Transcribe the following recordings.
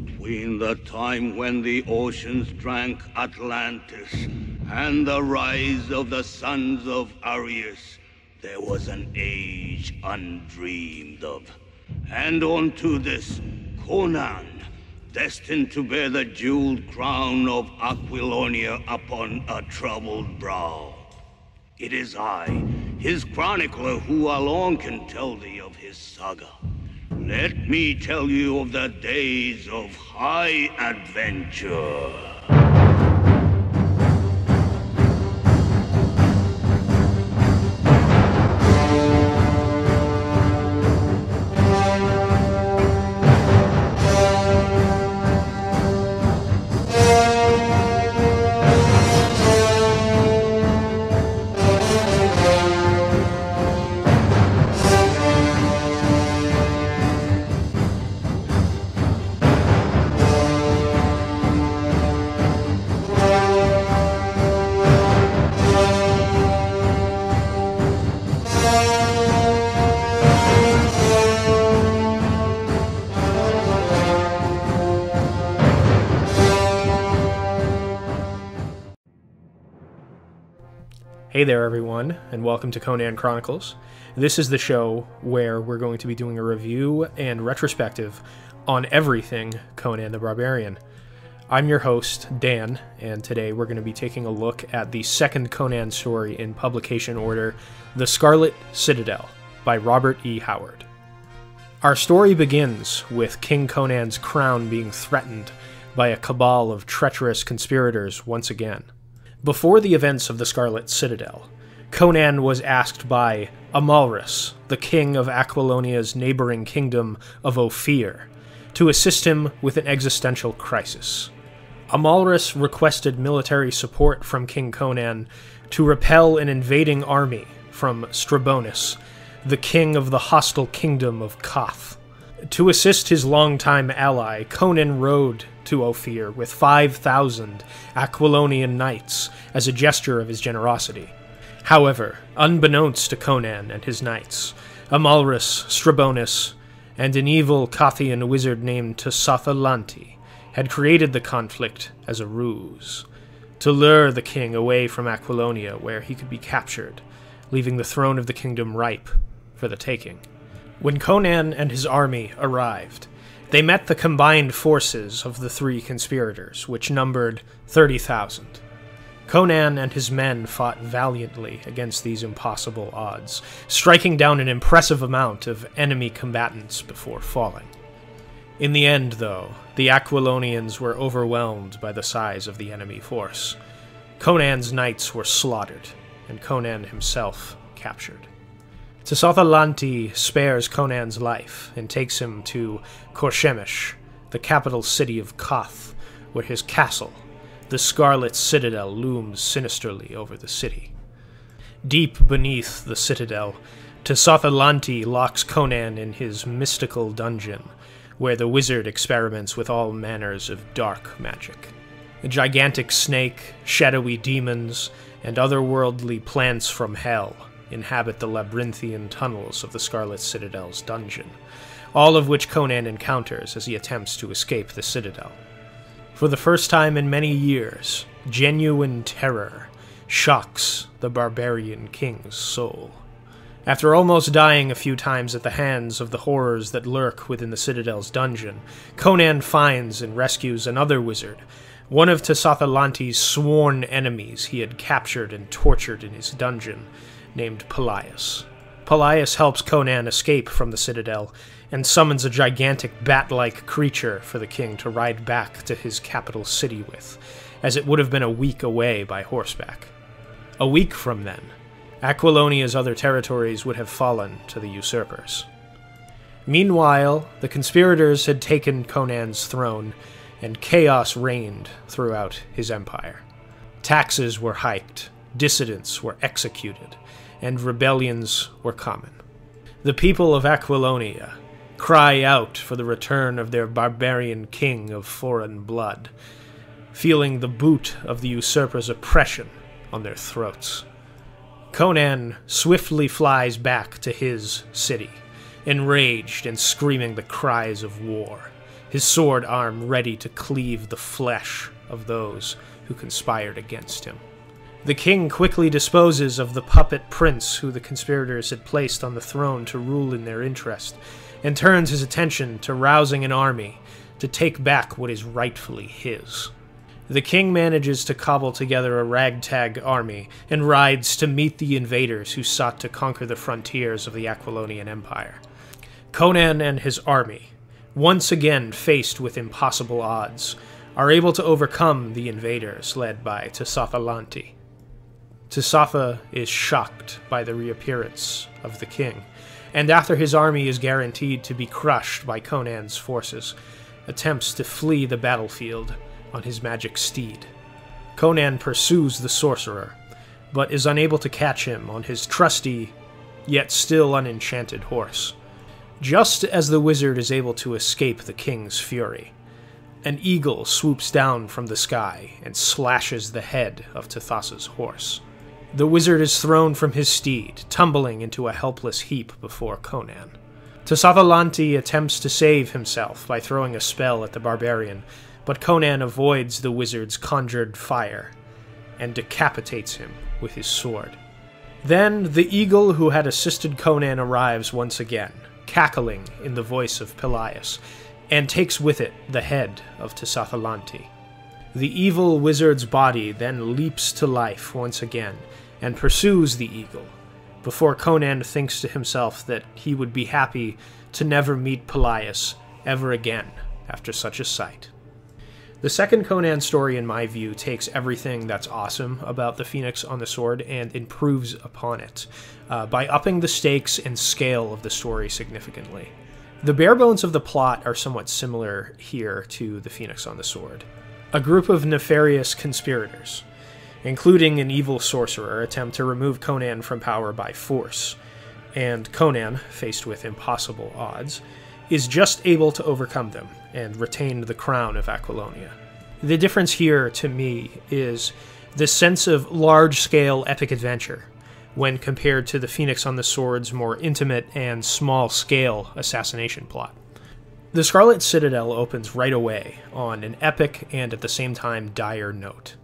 Between the time when the oceans drank Atlantis and the rise of the sons of Arius, there was an age undreamed of. And unto this, Conan, destined to bear the jeweled crown of Aquilonia upon a troubled brow. It is I, his chronicler, who alone can tell thee of his saga. Let me tell you of the days of high adventure. Hey there everyone, and welcome to Conan Chronicles. This is the show where we're going to be doing a review and retrospective on everything Conan the Barbarian. I'm your host, Dan, and today we're going to be taking a look at the second Conan story in publication order, The Scarlet Citadel, by Robert E. Howard. Our story begins with King Conan's crown being threatened by a cabal of treacherous conspirators once again. Before the events of the Scarlet Citadel, Conan was asked by Amalrus, the king of Aquilonia's neighboring kingdom of Ophir, to assist him with an existential crisis. Amalrus requested military support from King Conan to repel an invading army from Strabonus, the king of the hostile kingdom of Koth. To assist his longtime ally, Conan rode to Ophir with 5,000 Aquilonian knights as a gesture of his generosity. However, unbeknownst to Conan and his knights, Amalrus, Strabonus, and an evil Kothian wizard named Tesotholanti had created the conflict as a ruse, to lure the king away from Aquilonia where he could be captured, leaving the throne of the kingdom ripe for the taking. When Conan and his army arrived, they met the combined forces of the three conspirators, which numbered 30,000. Conan and his men fought valiantly against these impossible odds, striking down an impressive amount of enemy combatants before falling. In the end, though, the Aquilonians were overwhelmed by the size of the enemy force. Conan's knights were slaughtered, and Conan himself captured. Tesotholanti spares Conan's life and takes him to Korshemish, the capital city of Koth, where his castle, the Scarlet Citadel, looms sinisterly over the city. Deep beneath the citadel, Tesotholanti locks Conan in his mystical dungeon, where the wizard experiments with all manners of dark magic. A gigantic snake, shadowy demons, and otherworldly plants from hell inhabit the labyrinthian tunnels of the Scarlet Citadel's dungeon, all of which Conan encounters as he attempts to escape the citadel. For the first time in many years, genuine terror shocks the barbarian king's soul. After almost dying a few times at the hands of the horrors that lurk within the citadel's dungeon, Conan finds and rescues another wizard, one of Tesotholanti's sworn enemies he had captured and tortured in his dungeon, named Pelaius. Pelaius helps Conan escape from the citadel and summons a gigantic bat-like creature for the king to ride back to his capital city with, as it would have been a week away by horseback. A week from then, Aquilonia's other territories would have fallen to the usurpers. Meanwhile, the conspirators had taken Conan's throne, and chaos reigned throughout his empire. Taxes were hiked, dissidents were executed, and rebellions were common. The people of Aquilonia cry out for the return of their barbarian king of foreign blood, feeling the boot of the usurper's oppression on their throats. Conan swiftly flies back to his city, enraged and screaming the cries of war, his sword arm ready to cleave the flesh of those who conspired against him. The king quickly disposes of the puppet prince who the conspirators had placed on the throne to rule in their interest, and turns his attention to rousing an army to take back what is rightfully his. The king manages to cobble together a ragtag army and rides to meet the invaders who sought to conquer the frontiers of the Aquilonian Empire. Conan and his army, once again faced with impossible odds, are able to overcome the invaders led by Tisathalanti. Tisatha is shocked by the reappearance of the king, and after his army is guaranteed to be crushed by Conan's forces, attempts to flee the battlefield on his magic steed. Conan pursues the sorcerer, but is unable to catch him on his trusty, yet still unenchanted horse. Just as the wizard is able to escape the king's fury, an eagle swoops down from the sky and slashes the head of Tisatha's horse. The wizard is thrown from his steed, tumbling into a helpless heap before Conan. Tisathalanti attempts to save himself by throwing a spell at the barbarian, but Conan avoids the wizard's conjured fire and decapitates him with his sword. Then the eagle who had assisted Conan arrives once again, cackling in the voice of Pelias, and takes with it the head of Tisathalanti. The evil wizard's body then leaps to life once again and pursues the eagle, before Conan thinks to himself that he would be happy to never meet Pelias ever again after such a sight. The second Conan story, in my view, takes everything that's awesome about the Phoenix on the Sword and improves upon it, by upping the stakes and scale of the story significantly. The bare bones of the plot are somewhat similar here to the Phoenix on the Sword. A group of nefarious conspirators, including an evil sorcerer, attempt to remove Conan from power by force, and Conan, faced with impossible odds, is just able to overcome them and retain the crown of Aquilonia. The difference here, to me, is the sense of large-scale epic adventure when compared to the Phoenix on the Sword's more intimate and small-scale assassination plot. The Scarlet Citadel opens right away on an epic and at the same time dire note.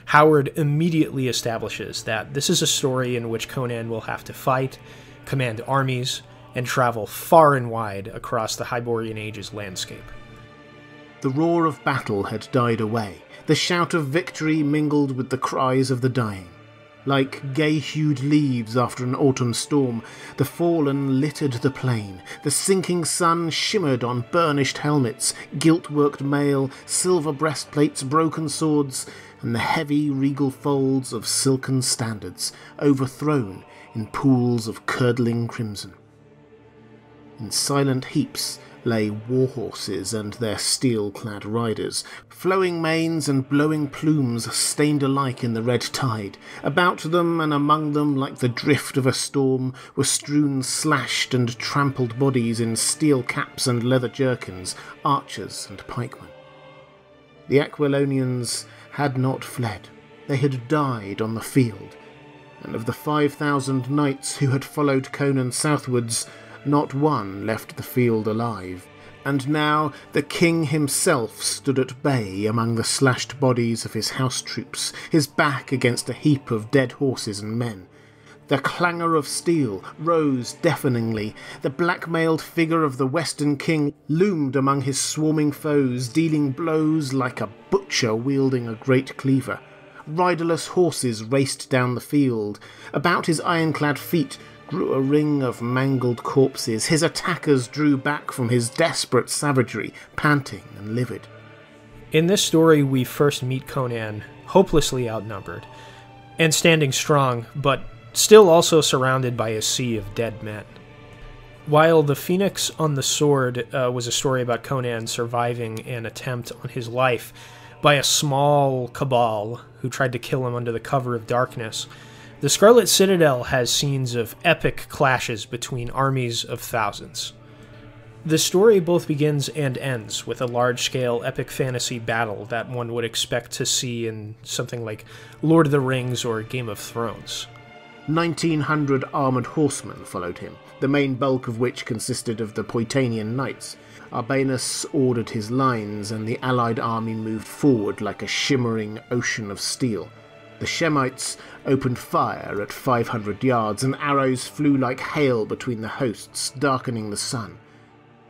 Howard immediately establishes that this is a story in which Conan will have to fight, command armies, and travel far and wide across the Hyborian Age's landscape. The roar of battle had died away. The shout of victory mingled with the cries of the dying. Like gay-hued leaves after an autumn storm, the fallen littered the plain. The sinking sun shimmered on burnished helmets, gilt-worked mail, silver breastplates, broken swords, and the heavy regal folds of silken standards, overthrown in pools of curdling crimson. In silent heaps lay war-horses and their steel-clad riders, flowing manes and blowing plumes stained alike in the red tide. About them and among them, like the drift of a storm, were strewn slashed and trampled bodies in steel caps and leather jerkins, archers and pikemen. The Aquilonians had not fled. They had died on the field, and of the 5,000 knights who had followed Conan southwards, not one left the field alive, and now the king himself stood at bay among the slashed bodies of his house troops, his back against a heap of dead horses and men. The clangor of steel rose deafeningly. The black-mailed figure of the Western king loomed among his swarming foes, dealing blows like a butcher wielding a great cleaver. Riderless horses raced down the field. About his ironclad feet grew a ring of mangled corpses. His attackers drew back from his desperate savagery, panting and livid. In this story, we first meet Conan, hopelessly outnumbered, and standing strong, but still also surrounded by a sea of dead men. While The Phoenix on the Sword was a story about Conan surviving an attempt on his life by a small cabal who tried to kill him under the cover of darkness, The Scarlet Citadel has scenes of epic clashes between armies of thousands. The story both begins and ends with a large-scale epic fantasy battle that one would expect to see in something like Lord of the Rings or Game of Thrones. 1,900 armoured horsemen followed him, the main bulk of which consisted of the Poitanian knights. Arbanus ordered his lines, and the allied army moved forward like a shimmering ocean of steel. The Shemites opened fire at 500 yards, and arrows flew like hail between the hosts, darkening the sun.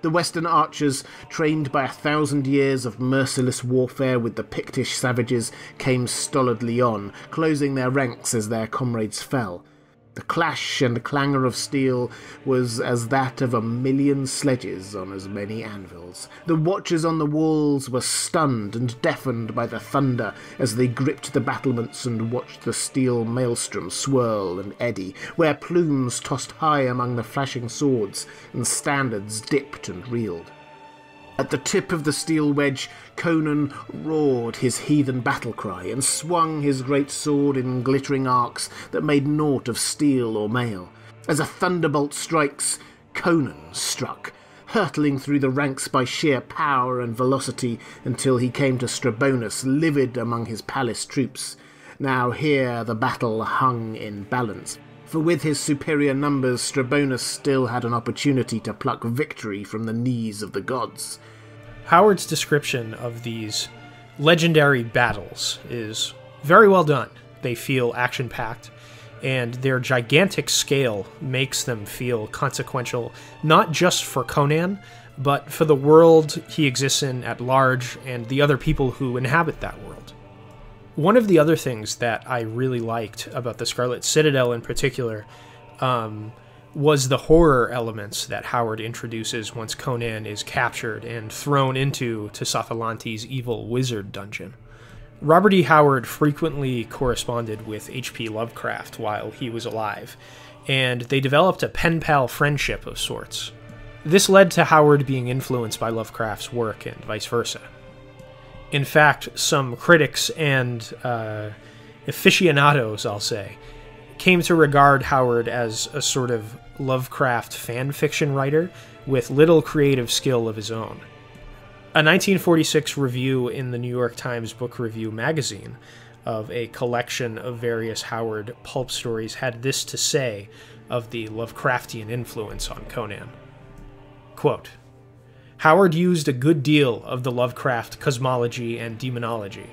The Western archers, trained by 1,000 years of merciless warfare with the Pictish savages, came stolidly on, closing their ranks as their comrades fell. The clash and clangour of steel was as that of 1,000,000 sledges on as many anvils. The watchers on the walls were stunned and deafened by the thunder as they gripped the battlements and watched the steel maelstrom swirl and eddy, where plumes tossed high among the flashing swords and standards dipped and reeled. At the tip of the steel wedge, Conan roared his heathen battle cry and swung his great sword in glittering arcs that made naught of steel or mail. As a thunderbolt strikes, Conan struck, hurtling through the ranks by sheer power and velocity until he came to Strabonus, livid among his palace troops. Now here the battle hung in balance, for with his superior numbers Strabonus still had an opportunity to pluck victory from the knees of the gods. Howard's description of these legendary battles is very well done. They feel action-packed, and their gigantic scale makes them feel consequential, not just for Conan, but for the world he exists in at large and the other people who inhabit that world. One of the other things that I really liked about the Scarlet Citadel in particular was the horror elements that Howard introduces once Conan is captured and thrown into Tsathalanti's evil wizard dungeon. Robert E. Howard frequently corresponded with H.P. Lovecraft while he was alive, and they developed a pen-pal friendship of sorts. This led to Howard being influenced by Lovecraft's work and vice versa. In fact, some critics and aficionados, I'll say, came to regard Howard as a sort of Lovecraft fan fiction writer with little creative skill of his own. A 1946 review in the New York Times Book Review magazine of a collection of various Howard pulp stories had this to say of the Lovecraftian influence on Conan. Quote, Howard used a good deal of the Lovecraft cosmology and demonology,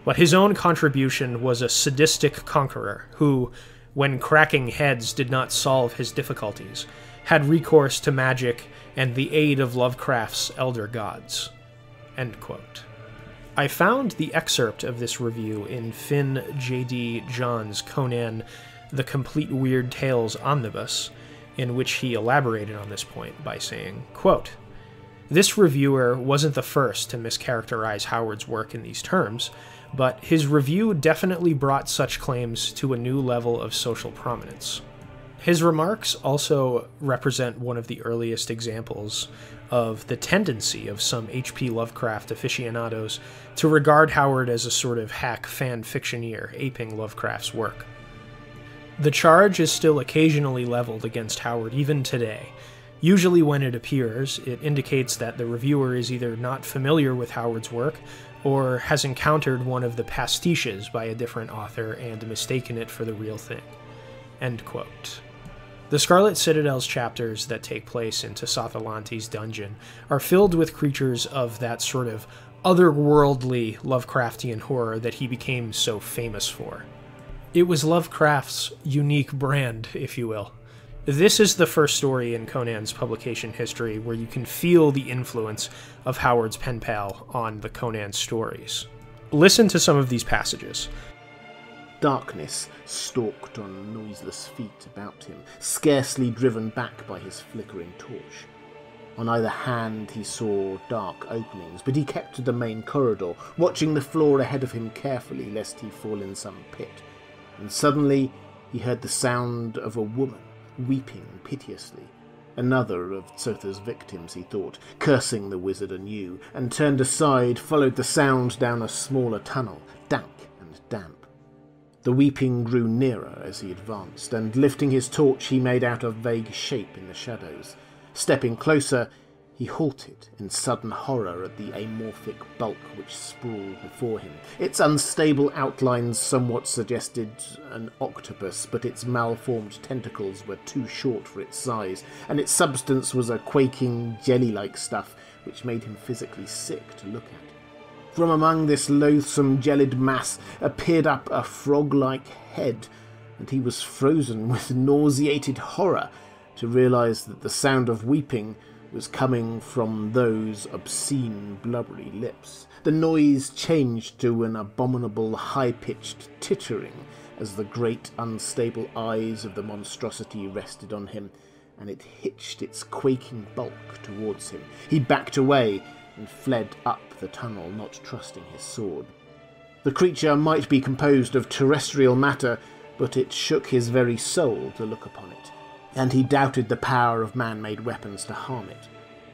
but his own contribution was a sadistic conqueror who, when cracking heads did not solve his difficulties, had recourse to magic and the aid of Lovecraft's elder gods. End quote. I found the excerpt of this review in Finn J.D. John's Conan the Complete Weird Tales Omnibus, in which he elaborated on this point by saying, quote, This reviewer wasn't the first to mischaracterize Howard's work in these terms, but his review definitely brought such claims to a new level of social prominence. His remarks also represent one of the earliest examples of the tendency of some H.P. Lovecraft aficionados to regard Howard as a sort of hack fan-fictioneer aping Lovecraft's work. The charge is still occasionally leveled against Howard even today. Usually when it appears, it indicates that the reviewer is either not familiar with Howard's work or has encountered one of the pastiches by a different author and mistaken it for the real thing. End quote. The Scarlet Citadel's chapters that take place in Tsathalanti's dungeon are filled with creatures of that sort of otherworldly Lovecraftian horror that he became so famous for. It was Lovecraft's unique brand, if you will. This is the first story in Conan's publication history where you can feel the influence of Howard's pen pal on the Conan stories. Listen to some of these passages. Darkness stalked on noiseless feet about him, scarcely driven back by his flickering torch. On either hand he saw dark openings, but he kept to the main corridor, watching the floor ahead of him carefully lest he fall in some pit. And suddenly he heard the sound of a woman weeping piteously. Another of Tsotha's victims, he thought, cursing the wizard anew, and turned aside, followed the sound down a smaller tunnel, dank and damp. The weeping grew nearer as he advanced, and lifting his torch he made out a vague shape in the shadows. Stepping closer, He halted in sudden horror at the amorphic bulk which sprawled before him. Its unstable outlines somewhat suggested an octopus, but its malformed tentacles were too short for its size, and its substance was a quaking, jelly-like stuff which made him physically sick to look at. From among this loathsome gelid mass appeared up a frog-like head, and he was frozen with nauseated horror to realise that the sound of weeping was coming from those obscene, blubbery lips. The noise changed to an abominable, high-pitched tittering as the great, unstable eyes of the monstrosity rested on him, and it hitched its quaking bulk towards him. He backed away and fled up the tunnel, not trusting his sword. The creature might be composed of terrestrial matter, but it shook his very soul to look upon it, and he doubted the power of man-made weapons to harm it.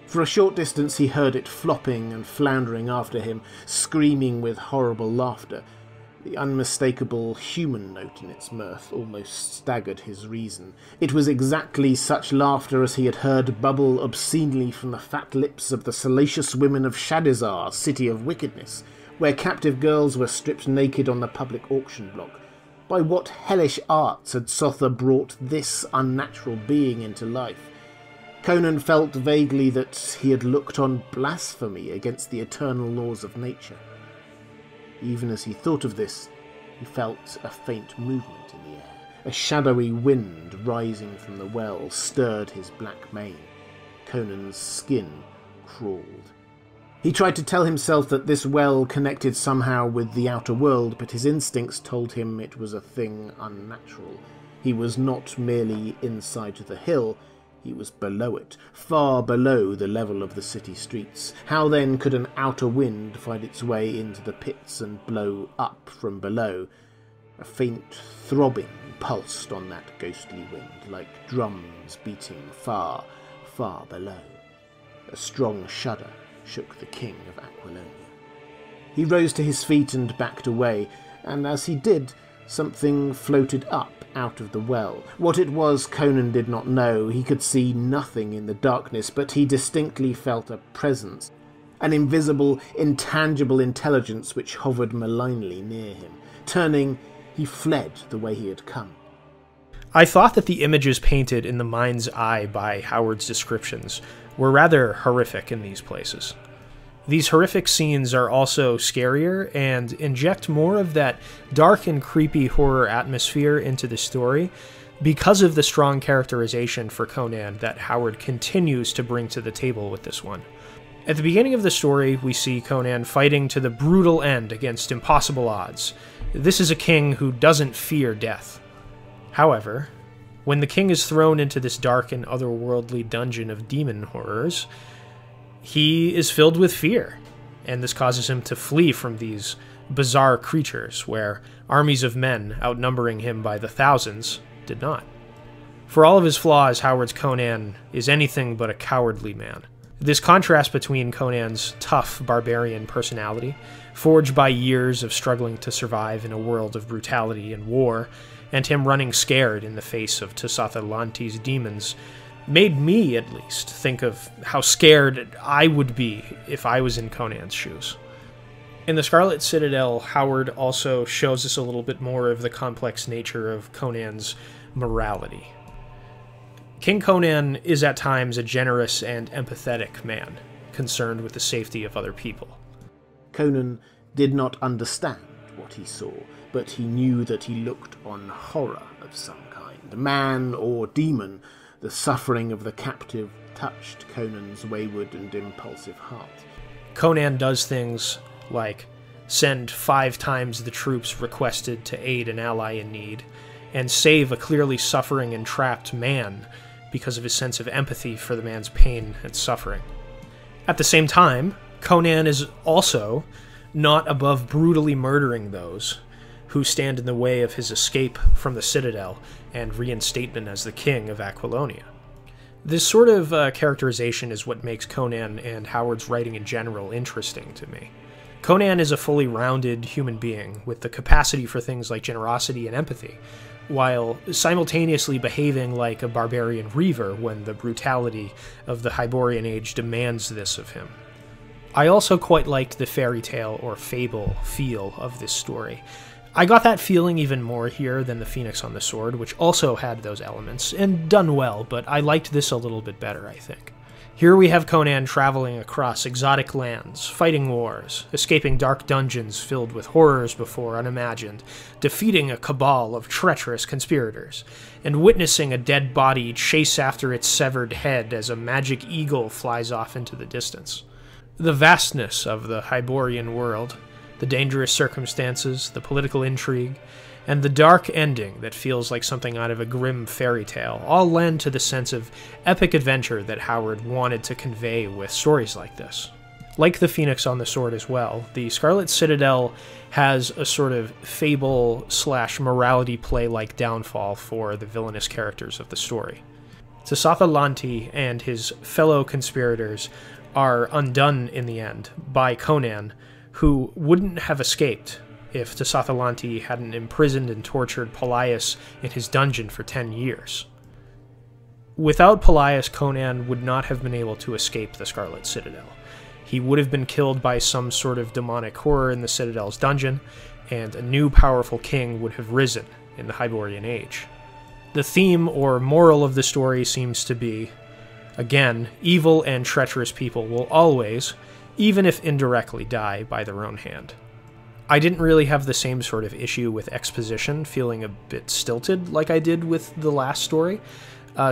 For a short distance he heard it flopping and floundering after him, screaming with horrible laughter. The unmistakable human note in its mirth almost staggered his reason. It was exactly such laughter as he had heard bubble obscenely from the fat lips of the salacious women of Shadizar, city of wickedness, where captive girls were stripped naked on the public auction block. By what hellish arts had Sotha brought this unnatural being into life? Conan felt vaguely that he had looked on blasphemy against the eternal laws of nature. Even as he thought of this, he felt a faint movement in the air. A shadowy wind rising from the well stirred his black mane. Conan's skin crawled. He tried to tell himself that this well connected somehow with the outer world, but his instincts told him it was a thing unnatural. He was not merely inside the hill, he was below it, far below the level of the city streets. How then could an outer wind find its way into the pits and blow up from below? A faint throbbing pulsed on that ghostly wind, like drums beating far, far below. A strong shudder shook the king of Aquilonia. He rose to his feet and backed away, and as he did, something floated up out of the well. What it was, Conan did not know. He could see nothing in the darkness, but he distinctly felt a presence, an invisible, intangible intelligence which hovered malignly near him. Turning, he fled the way he had come. I thought that the images painted in the mind's eye by Howard's descriptions were rather horrific in these places. These horrific scenes are also scarier and inject more of that dark and creepy horror atmosphere into the story because of the strong characterization for Conan that Howard continues to bring to the table with this one. At the beginning of the story, we see Conan fighting to the brutal end against impossible odds. This is a king who doesn't fear death. However, when the king is thrown into this dark and otherworldly dungeon of demon horrors, he is filled with fear, and this causes him to flee from these bizarre creatures where armies of men, outnumbering him by the thousands, did not. For all of his flaws, Howard's Conan is anything but a cowardly man. This contrast between Conan's tough barbarian personality, forged by years of struggling to survive in a world of brutality and war, and him running scared in the face of Tusathalanti's demons, made me, at least, think of how scared I would be if I was in Conan's shoes. In the Scarlet Citadel, Howard also shows us a little bit more of the complex nature of Conan's morality. King Conan is at times a generous and empathetic man, concerned with the safety of other people. Conan did not understand what he saw, but he knew that he looked on horror of some kind, man or demon. The suffering of the captive touched Conan's wayward and impulsive heart. Conan does things like send 5 times the troops requested to aid an ally in need, and save a clearly suffering and trapped man because of his sense of empathy for the man's pain and suffering. At the same time, Conan is also not above brutally murdering those who stand in the way of his escape from the Citadel and reinstatement as the king of Aquilonia. This sort of characterization is what makes Conan and Howard's writing in general interesting to me. Conan is a fully rounded human being with the capacity for things like generosity and empathy, while simultaneously behaving like a barbarian reaver when the brutality of the Hyborian Age demands this of him. I also quite liked the fairy tale or fable feel of this story. I got that feeling even more here than the Phoenix on the Sword, which also had those elements, and done well, but I liked this a little bit better, I think. Here we have Conan traveling across exotic lands, fighting wars, escaping dark dungeons filled with horrors before unimagined, defeating a cabal of treacherous conspirators, and witnessing a dead body chase after its severed head as a magic eagle flies off into the distance. The vastness of the Hyborian world, the dangerous circumstances, the political intrigue, and the dark ending that feels like something out of a grim fairy tale all lend to the sense of epic adventure that Howard wanted to convey with stories like this. Like the Phoenix on the Sword as well, the Scarlet Citadel has a sort of fable/morality play-like downfall for the villainous characters of the story. Tsatholanti and his fellow conspirators are undone in the end by Conan, who wouldn't have escaped if Tsatholanti hadn't imprisoned and tortured Pelias in his dungeon for 10 years. Without Pelias, Conan would not have been able to escape the Scarlet Citadel. He would have been killed by some sort of demonic horror in the Citadel's dungeon, and a new powerful king would have risen in the Hyborian Age. The theme or moral of the story seems to be, again, evil and treacherous people will always, even if indirectly, die by their own hand. I didn't really have the same sort of issue with exposition, feeling a bit stilted like I did with the last story.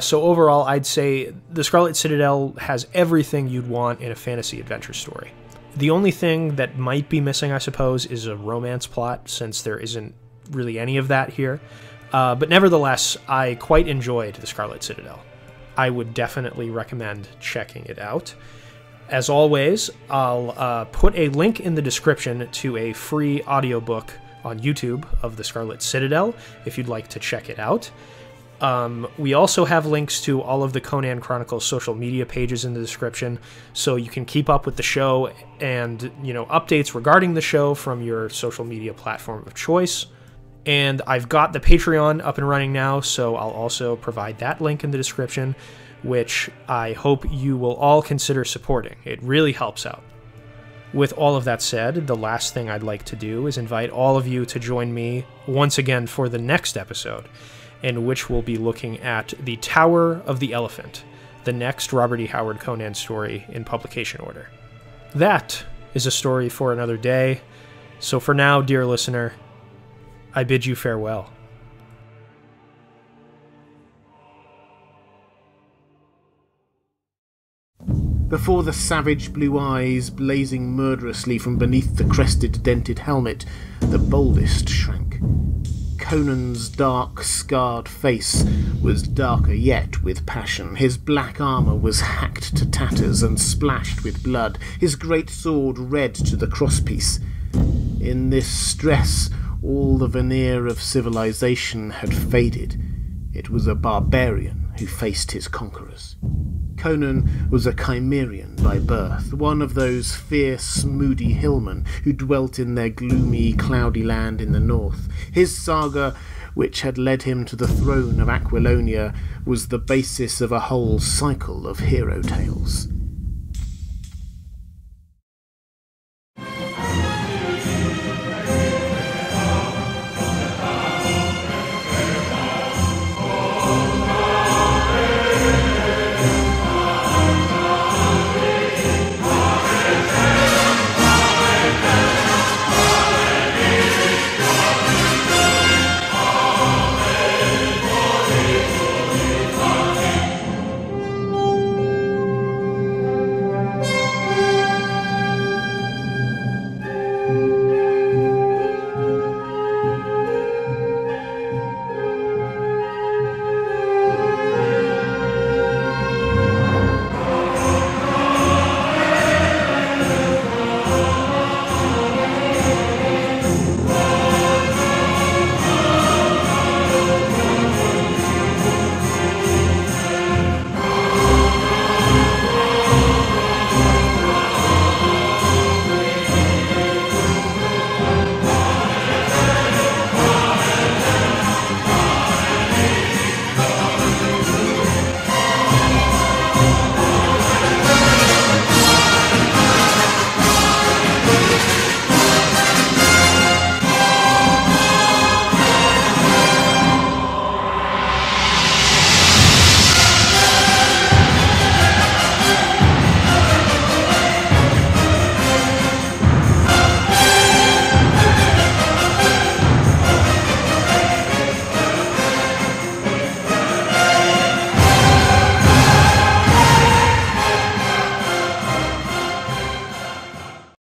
So overall, I'd say the Scarlet Citadel has everything you'd want in a fantasy adventure story. The only thing that might be missing, I suppose, is a romance plot, since there isn't really any of that here. But nevertheless, I quite enjoyed the Scarlet Citadel. I would definitely recommend checking it out. As always, I'll put a link in the description to a free audiobook on YouTube of the Scarlet Citadel, if you'd like to check it out. We also have links to all of the Conan Chronicles social media pages in the description, so you can keep up with the show and, updates regarding the show from your social media platform of choice. And I've got the Patreon up and running now, so I'll also provide that link in the description, which I hope you will all consider supporting. It really helps out. With all of that said, the last thing I'd like to do is invite all of you to join me once again for the next episode, in which we'll be looking at The Tower of the Elephant, the next Robert E. Howard Conan story in publication order. That is a story for another day, so for now, dear listener, I bid you farewell. Before the savage blue eyes blazing murderously from beneath the crested, dented helmet, the boldest shrank. Conan's dark, scarred face was darker yet with passion. His black armour was hacked to tatters and splashed with blood, his great sword red to the crosspiece. In this stress, all the veneer of civilization had faded. It was a barbarian who faced his conquerors. Conan was a Cimmerian by birth, one of those fierce, moody hillmen who dwelt in their gloomy, cloudy land in the north. His saga, which had led him to the throne of Aquilonia, was the basis of a whole cycle of hero tales.